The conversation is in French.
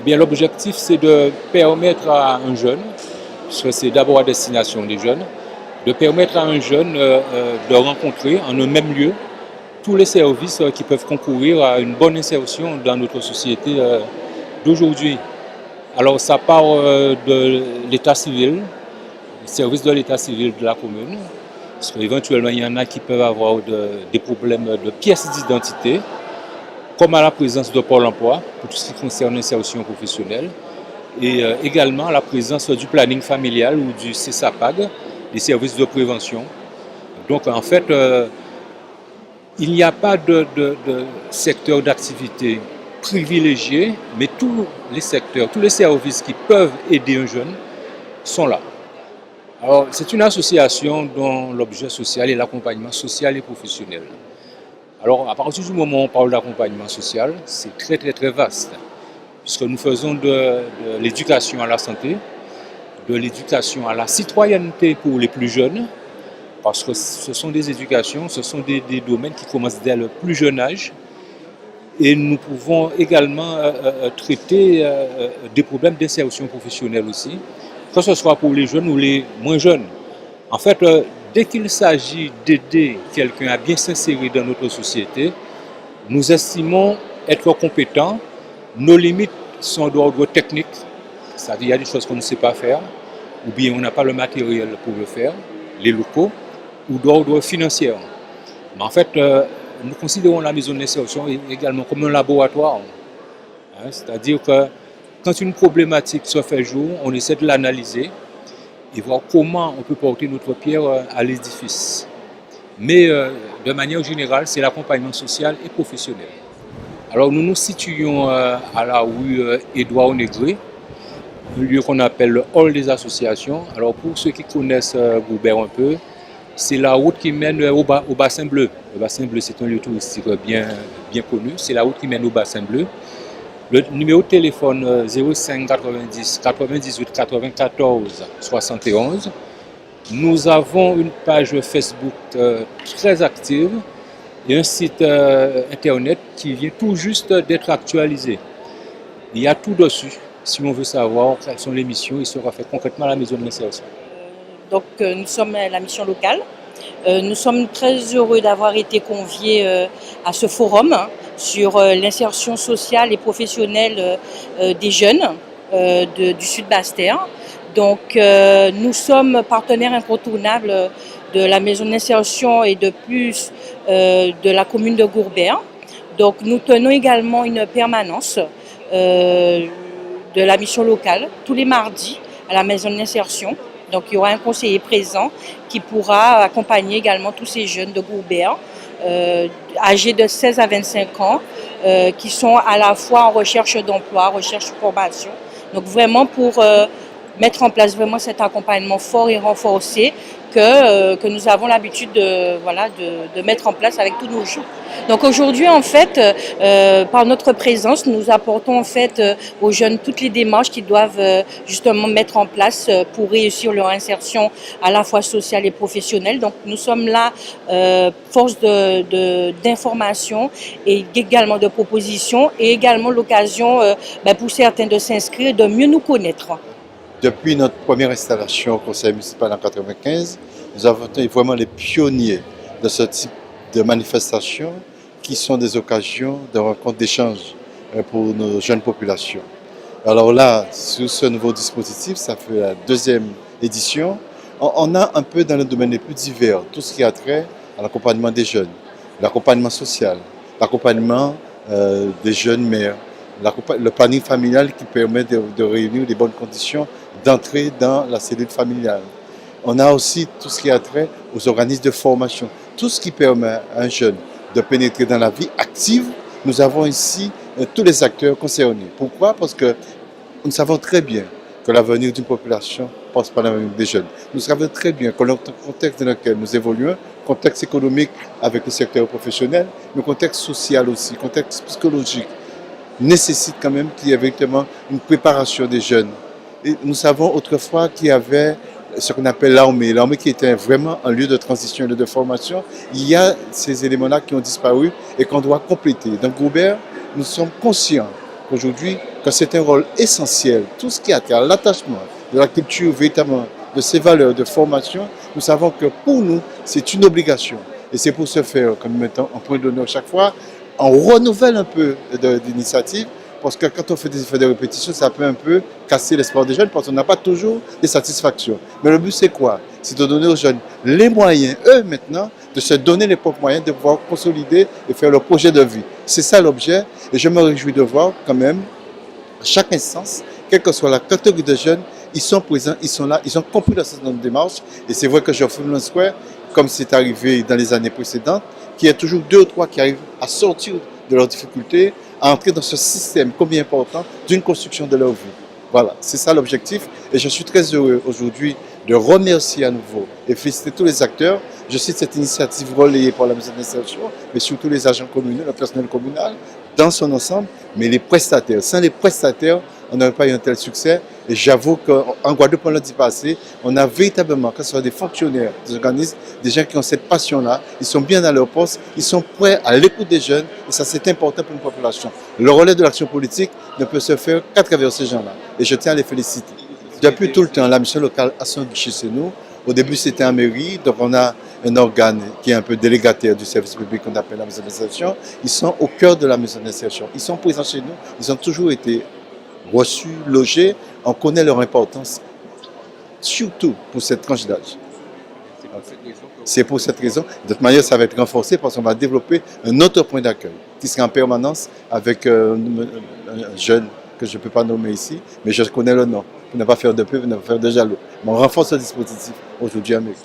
Eh bien, l'objectif, c'est de permettre à un jeune, parce que c'est d'abord à destination des jeunes, de permettre à un jeune de rencontrer en un même lieu tous les services qui peuvent concourir à une bonne insertion dans notre société d'aujourd'hui. Alors, ça part de l'état civil, les services de l'état civil de la commune, parce qu'éventuellement, il y en a qui peuvent avoir des problèmes de pièces d'identité, comme à la présence de Pôle emploi, pour tout ce qui concerne l'insertion professionnelle, et également la présence du planning familial ou du CESAPAG, des services de prévention. Donc, en fait, il n'y a pas de secteur d'activité privilégié, mais tous les secteurs, tous les services qui peuvent aider un jeune sont là. Alors, c'est une association dont l'objet social est l'accompagnement social et professionnel. Alors, à partir du moment où on parle d'accompagnement social, c'est très très très vaste, puisque nous faisons de l'éducation à la santé, de l'éducation à la citoyenneté pour les plus jeunes, parce que ce sont des éducations, ce sont des domaines qui commencent dès le plus jeune âge, et nous pouvons également traiter des problèmes d'insertion professionnelle aussi, que ce soit pour les jeunes ou les moins jeunes. En fait, dès qu'il s'agit d'aider quelqu'un à bien s'insérer dans notre société, nous estimons être compétents. Nos limites sont d'ordre technique, c'est-à-dire qu'il y a des choses qu'on ne sait pas faire, ou bien on n'a pas le matériel pour le faire, les locaux, ou d'ordre financier. Mais en fait, nous considérons la maison d'insertion également comme un laboratoire. C'est-à-dire que quand une problématique se fait jour, on essaie de l'analyser et voir comment on peut porter notre pierre à l'édifice. Mais de manière générale, c'est l'accompagnement social et professionnel. Alors nous nous situons à la rue Édouard Négré, un lieu qu'on appelle le hall des associations. Alors pour ceux qui connaissent Goubert un peu, c'est la route qui mène au Bassin Bleu. Le Bassin Bleu, c'est un lieu touristique bien connu. C'est la route qui mène au Bassin Bleu. Le numéro de téléphone 05 90 98 94 71. Nous avons une page Facebook très active et un site internet qui vient tout juste d'être actualisé. Il y a tout dessus. Si on veut savoir quelles sont les missions, il sera fait concrètement à la maison de l'insertion. Donc nous sommes à la mission locale. Nous sommes très heureux d'avoir été conviés à ce forum sur l'insertion sociale et professionnelle des jeunes du Sud Basse-Terre. Donc nous sommes partenaires incontournables de la maison d'insertion et de plus de la commune de Gourbert. Donc nous tenons également une permanence de la mission locale tous les mardis à la maison d'insertion. Donc il y aura un conseiller présent qui pourra accompagner également tous ces jeunes de Gourbert, âgés de 16 à 25 ans, qui sont à la fois en recherche d'emploi, recherche de formation. Donc vraiment pour mettre en place vraiment cet accompagnement fort et renforcé que nous avons l'habitude de mettre en place avec tous nos jeunes. Donc aujourd'hui, en fait, par notre présence, nous apportons en fait aux jeunes toutes les démarches qu'ils doivent justement mettre en place pour réussir leur insertion à la fois sociale et professionnelle. Donc nous sommes là force d'information et également de propositions et également l'occasion pour certains de s'inscrire et de mieux nous connaître. Depuis notre première installation au conseil municipal en 1995, nous avons été vraiment les pionniers de ce type de manifestations qui sont des occasions de rencontres, d'échanges pour nos jeunes populations. Alors là, sur ce nouveau dispositif, ça fait la deuxième édition, on a un peu dans le domaine les plus divers, tout ce qui a trait à l'accompagnement des jeunes, l'accompagnement social, l'accompagnement des jeunes mères, le planning familial qui permet de réunir les bonnes conditions d'entrer dans la cellule familiale. On a aussi tout ce qui a trait aux organismes de formation, tout ce qui permet à un jeune de pénétrer dans la vie active. Nous avons ici tous les acteurs concernés. Pourquoi? Parce que nous savons très bien que l'avenir d'une population passe par l'avenir des jeunes. Nous savons très bien que le contexte dans lequel nous évoluons, contexte économique avec le secteur professionnel, mais contexte social aussi, contexte psychologique, nécessite quand même qu'il y ait véritablement une préparation des jeunes. Et nous savons autrefois qu'il y avait ce qu'on appelle l'armée qui était vraiment un lieu de transition, un lieu de formation. Il y a ces éléments-là qui ont disparu et qu'on doit compléter. Dans Gourbert, nous sommes conscients qu'aujourd'hui, que c'est un rôle essentiel. Tout ce qui a trait à l'attachement de la culture, véritablement, de ses valeurs, de formation, nous savons que pour nous, c'est une obligation. Et c'est pour ce faire que nous mettons en point d'honneur chaque fois. On renouvelle un peu d'initiatives, parce que quand on fait des effets de répétition, ça peut un peu casser l'espoir des jeunes, parce qu'on n'a pas toujours des satisfactions. Mais le but, c'est quoi? C'est de donner aux jeunes les moyens, eux maintenant, de se donner les propres moyens, de pouvoir consolider et faire leur projet de vie. C'est ça l'objet, et je me réjouis de voir quand même, à chaque instance, quelle que soit la catégorie de jeunes, ils sont présents, ils sont là, ils ont compris notre démarche. Et c'est vrai que j'ai offert le Square, comme c'est arrivé dans les années précédentes, qu'il y a toujours 2 ou 3 qui arrivent à sortir de leurs difficultés, à entrer dans ce système combien important d'une construction de leur vie. Voilà, c'est ça l'objectif. Et je suis très heureux aujourd'hui de remercier à nouveau et féliciter tous les acteurs. Je cite cette initiative relayée par la maison d'insertion, mais surtout les agents communaux, le personnel communal, dans son ensemble, mais les prestataires. Sans les prestataires, on n'aurait pas eu un tel succès. Et j'avoue qu'en Guadeloupe, on l'a dit passé, on a véritablement, que ce soit des fonctionnaires, des organismes, des gens qui ont cette passion-là, ils sont bien à leur poste, ils sont prêts à l'écoute des jeunes, et ça c'est important pour une population. Le relais de l'action politique ne peut se faire qu'à travers ces gens-là, et je tiens à les féliciter. Depuis tout le temps, la mission locale a son guichet chez nous. Au début, c'était en mairie, donc on a un organe qui est un peu délégataire du service public qu'on appelle la maison d'insertion. Ils sont au cœur de la maison d'insertion. Ils sont présents chez nous, ils ont toujours été reçus, logés. On connaît leur importance, surtout pour cette tranche d'âge. C'est pour cette raison. De toute manière, ça va être renforcé parce qu'on va développer un autre point d'accueil qui sera en permanence avec un jeune que je ne peux pas nommer ici, mais je connais le nom. Pour ne pas faire de pub, pour ne pas faire de jaloux. Mais on renforce ce dispositif aujourd'hui à Mairie.